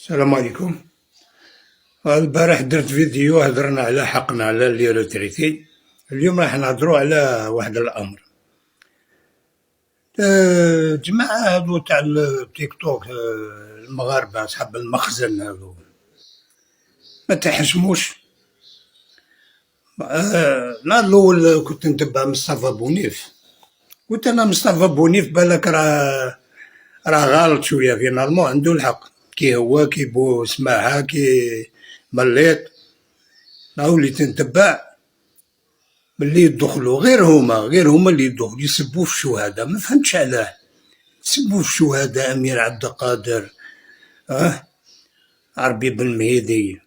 السلام عليكم. البارح درت فيديو هدرنا على حقنا على لي روتريتي. اليوم راح نهضروا على واحد الأمر. جماعة هادو تاع التيك توك، المغاربة أصحاب المخزن هادو ما تحشموش. نهار الأول كنت نتبع مصطفى بونيف، قلت أنا مصطفى بونيف بالك راه غالط شوية، فينالمون عندو الحق، كي هو كي بو سماحة كي مليط. وليت نتبع ملي يدخلوا غير هما اللي يدخلوا يسبوا في الشهداء، ما فهمتش علاه يسبوا في الشهداء. أمير عبد القادر، عربي بن مهيدي،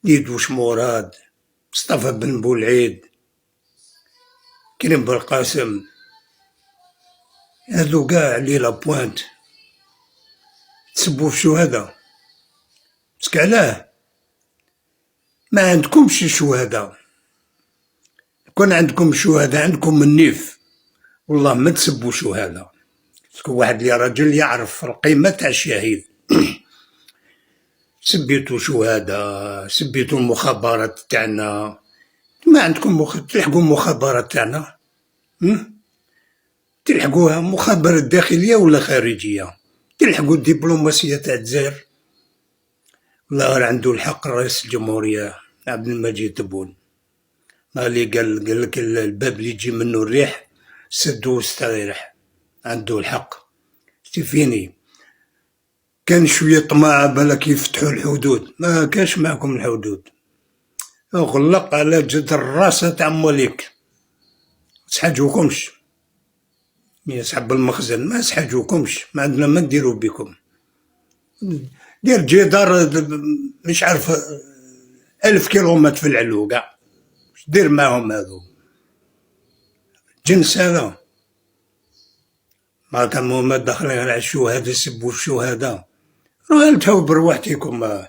ديدوش مراد، مصطفى بن بولعيد، كريم بالقاسم، هادو قاع لي لابوانت تسبوا في الشهداء. باسكو علاه ما عندكمش شهداء؟ كون عندكم شهداء عندكم النيف، والله ما تسبوا شهداء. باسكو واحد اللي راجل يعرف القيمة تاع الشهيد. سبيتو شهداء، سبيتو المخابرات تاعنا، ما عندكم تلحقوا المخابرات تاعنا؟ تلحقوها مخابرات داخلية ولا خارجية؟ تلحقوا الدبلوماسية تاع الجزائر؟ والله راه عندو الحق رئيس الجمهورية عبد المجيد تبون، اللي قال لك الباب اللي يجي منه الريح سدو واستريح، عندو الحق. فيني كان شوية طماع بالك يفتحوا الحدود، ما كانش معكم الحدود، غلق على جدر راسه تاع موليك. سحاجوكمش يا صاحب المخزن، ما سحاجوكمش، ما عندنا ما نديرو بكم. دير جدار مش عارف 1000 كيلومتر في العلو قاع، دير معهم هذو جنس هذا؟ ما كانوا ما داخلين على الشهداء يسبوا الشهداء. روحوا انتو بروحتكم،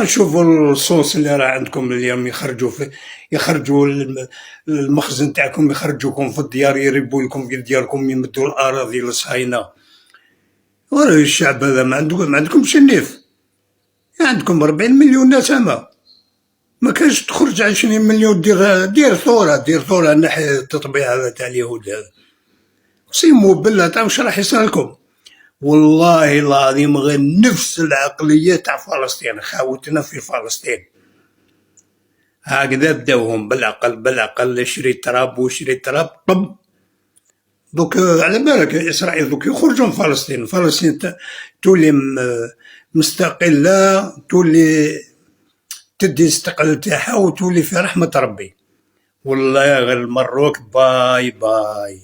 شوفوا الصوص اللي راه عندكم اليوم، يخرجوا المخزن تاعكم، يخرجوكم في الديار، يربوا لكم في دياركم، يمدوا الأراضي للصهاينة. وراه الشعب هذا ما عندكمش النيف. عندكم 40 مليون نسمة، ما كانش تخرج 20 مليون دير ثورة ناحية التطبيع هذا تاع اليهود هذا. اقسموا بالله تاع واش راح يصيرلكم. والله العظيم غير نفس العقلية تاع فلسطين، خاوتنا في فلسطين هكذا بداوهم بالعقل، شري تراب وشري تراب طب. دوك على بالك إسرائيل دوك يخرجوا من فلسطين تولي مستقلة، تولي تدي استقلال تاعها وتولي في رحمة ربي. والله غير المروك باي باي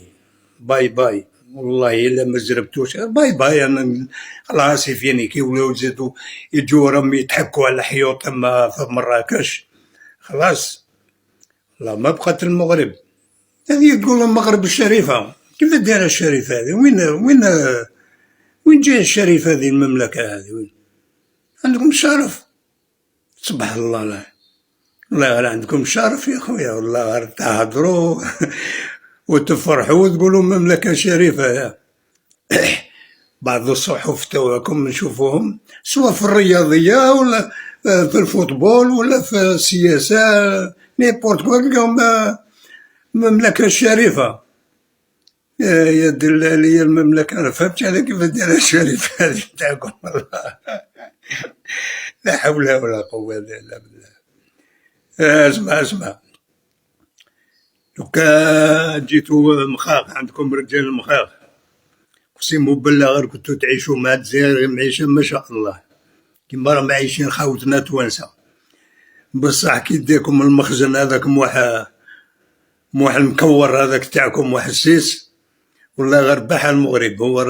باي باي، والله إلا ما جربتوش باي باي. أنا خلاص فيني كي ولاو يزيدو يجو راهم يتحكوا على حيوط في مراكش، خلاص لا ما بقات المغرب. هذه تقول المغرب الشريفة، كيف دايرة الشريفة هذه؟ وين جاية الشريفة هذه المملكة هذه؟ وين عندكم شرف؟ سبحان الله. لا والله غير عندكم شرف يا خويا، والله غير تهضروا وتفرحوا وتقولوا مملكة شريفة. بعض الصحف تواكم نشوفوهم سواء في الرياضية ولا في الفوتبول ولا في السياسة، نيبورت تلقاهم مملكة شريفة. يا دلالي المملكة، أنا فهمت على كيف دايرة الشريفة هذه تاعكم والله. لا حول ولا قوة إلا بالله. اسمع دوكا جيتو مخاخ، عندكم رجال المخاخ، اقسم بالله غير كنتو تعيشوا مع الجزائر معيشة ما شاء الله كيما راهم عايشين خاوتنا توانسة. بصح كي ديكم المخزن هذاك موح المكور هذاك تاعكم موح السيس، والله غير باح المغرب. هو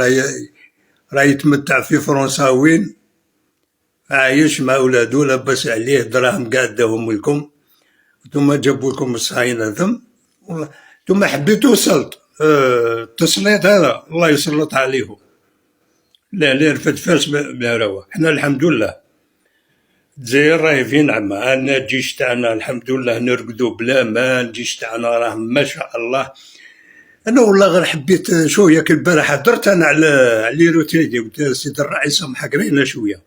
راه يتمتع في فرنساوين، عايش مع ولادو لاباس عليه، دراهم قاع داهم لكم، نتوما جابوا لكم الصهاينة ثم نتوما حبيتو سلط. التسليط هذا الله يسلط عليهم. لا رفد فاس بهراوة. حنا الحمد لله الجزائر راهي في نعمة، أنا الجيش تاعنا الحمد لله نرقدو بلا ما، الجيش تاعنا راه ما شاء الله. أنا والله غير حبيت شوية، كي البارح هدرت أنا على لي روتريتي، قلت سيدي الرئيس سامحك رينا شوية،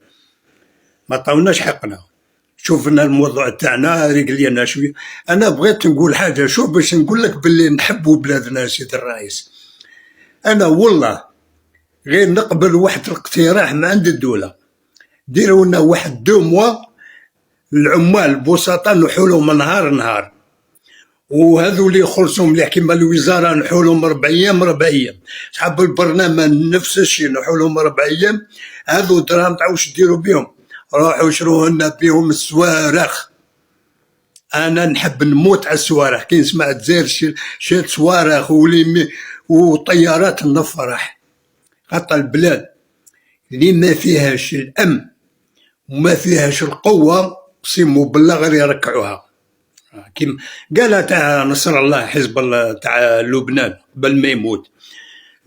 ما عطاوناش حقنا. شوفنا الموضوع تاعنا رجلينا شويه. انا بغيت نقول حاجه، شوف باش نقول لك باللي نحبوا بلادنا سيدي الرئيس. انا والله غير نقبل واحد الاقتراح من عند الدوله، ديروا لنا واحد 2 موا العمال البسطاء نحولهم نهار، وهذو اللي يخلصوا مليح كيما الوزاره نحولهم 4 ايام 4 ايام، صحاب البرنامج نفس الشيء نحولهم 4 ايام. هذو دراهم تعاود واش ديروا بهم؟ روحوا شروا لنا بهم الصواريخ. انا نحب نموت على الصواريخ، كي نسمع الجزائر شات صواريخ وطيارات نفرح. خاطر البلاد اللي ما فيهاش الامن وما فيهاش القوه قسموا بالله غير يركعوها. كيما قالها تاع نصر الله حزب الله تاع لبنان قبل ما يموت،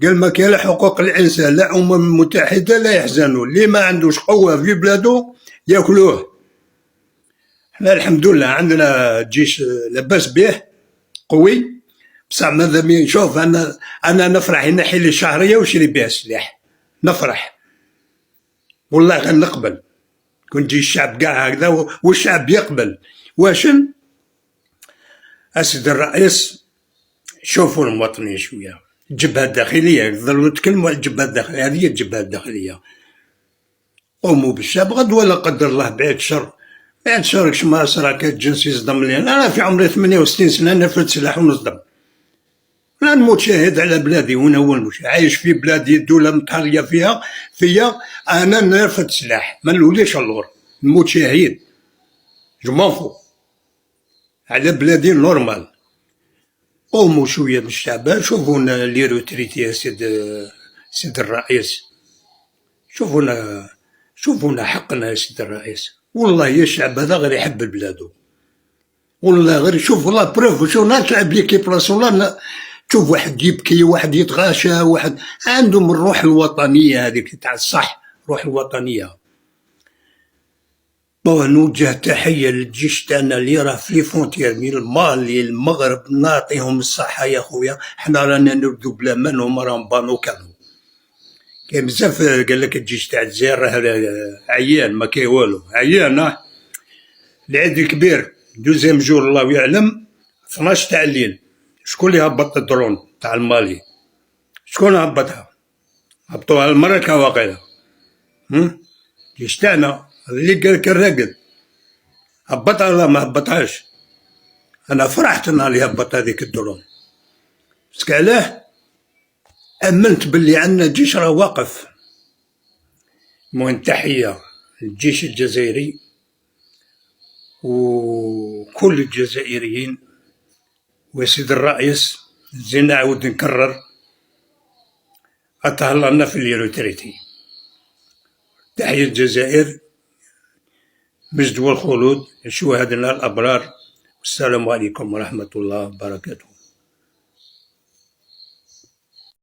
قال ما كاين حقوق الانسان لا المتحده لا يحزنوا، اللي ما عندوش قوه في بلادو ياكلوه. احنا الحمد لله عندنا جيش لاباس به قوي، بصح ماذا شوف انا نفرح ينحي لي شهريه وشري بها السلاح، نفرح والله غير نقبل كون جي الشعب كاع هكذا والشعب يقبل. واشن اسد الرئيس شوفوا المواطنين شويه، الجبهه الداخليه نظلوا نتكلموا على الجبهه الداخليه، هذه هي الجبهه الداخليه. قوموا بالشعب غد ولا قدر الله بعد شر، بعد شر كش ما صرا كالجنس يصدم لي. انا في عمري 68 سنه نرفد سلاح ونصدم، لا نموت شاهد على بلادي وانا هو المشاهد عايش في بلادي الدوله متحريه فيا انا نرفد سلاح ما نوليش اللور نموت شهيد جمانفو على بلادي نورمال. قوموا شويه من الشعب، شوفونا لي روتريتي يا سيد الرئيس، شوفونا حقنا يا سيد الرئيس. والله يا الشعب هذا غير يحب بلادو، والله غير شوف والله بروف شو ناس تلعب ليكيب والله تشوف واحد يبكي واحد يتغاشى واحد عندهم الروح الوطنيه هذيك تاع الصح، روح الوطنيه. نوجه تحيه للجيش تاعنا اللي راه في لي فونتيير من المالي المغرب، نعطيهم الصحه يا خويا. حنا رانا نردو بلا من هما راهم بانو كانوا كاين بزاف قال لك الجيش تاع الجزائر راه عيان ما كاين والو، عيان. العيد الكبير دوزيام جور الله يعلم 12 تاع الليل، شكون اللي هبط الدرون تاع المالي؟ شكون هبطها؟ هبطوها المركه واقيلا. الجيش تاعنا اللي قال لك الراقد هبطها ولا ما هبطهاش. انا فرحت النهار اللي هبط هذيك الدرون، بس علاه امنت باللي عندنا جيش راه واقف. المهم تحيه للجيش الجزائري وكل الجزائريين. وسيد الرئيس زين نعاود نكرر اتهللنا في اليروتريتي. تحية الجزائر، مجد والخلود لشهدائنا الأبرار. والسلام عليكم ورحمة الله وبركاته.